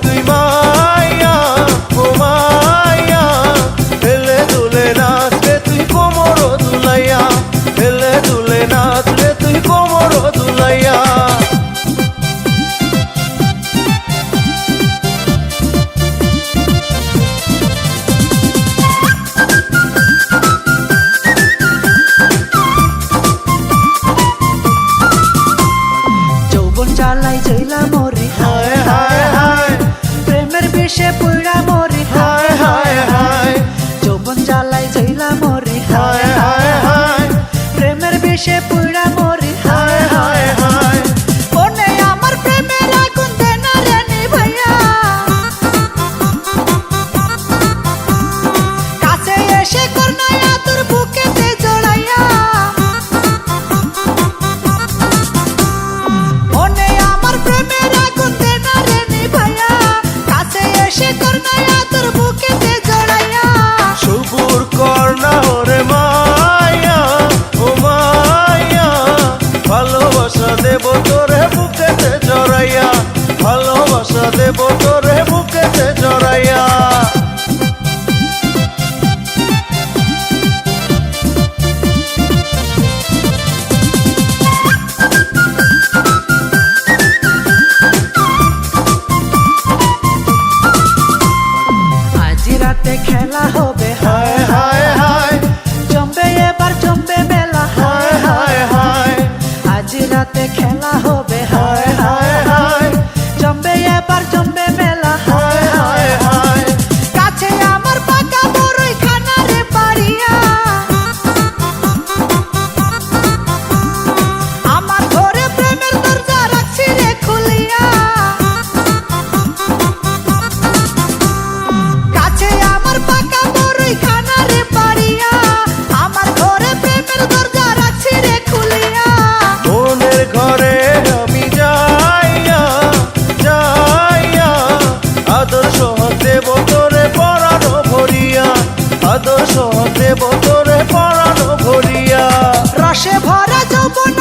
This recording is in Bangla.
তুই মাইয়া ও মাইয়া হেলে দুলে নাচলে তুই কোমর দুলাইয়া হেলে দুলে নাচলে তুই কোমর দুলাইয়া যৌবন জ্বালাই জইলা মরি হায় হায় হায় প্রেমের বিষে পুরা মরি হায় হায় হায় যৌবন জ্বালাই জইলা মরি হায় হায় হায় প্রেমের বিষে পুরা মরি হায় হায় হায় ওনে আমার প্রেমের আগুন দেনা রে নিভাইয়া কাছে এসে করনায়া তোর বুকেতে জড়াইয়া ওনে আমার প্রেমের আগুন দেনা রে নিভাইয়া কাছে এসে করনায়া তোর বুকেতে জড়াইয়া সবুর কর না ওরে মাইয়া ও মাইয়া ভালোবাসা দেব তোরে বুকেতে জড়াইয়া ভালোবাসা দেব তোরে বুকেতে জড়াইয়া আজ রাতে খেলা হবে হায় হায় হায় জমবে এবার জমবে মেলা হায় হায় হায় আজ রাতে খেলা হবে হায় হায় হায় জমবে এবার জমবে মেলা হায় হায় হায় কাছে আমার পাকা বড়ই খানা রে পারিয়া আমার ঘরে প্রেমের দরজা রাখছি রে খুলিয়া কাছে আমার পাকা বড়ই খানা রে পারিয়া আমার ঘরে প্রেমের দরজা রাখছি রে খুলিয়া মনের ঘরে আমি যাইয়া যাইয়া আদর্শ দেব তোরে পরানো ভরিয়া আদর্শ দেব তোরে পরানো ভরিয়া রসে ভরা যৌবন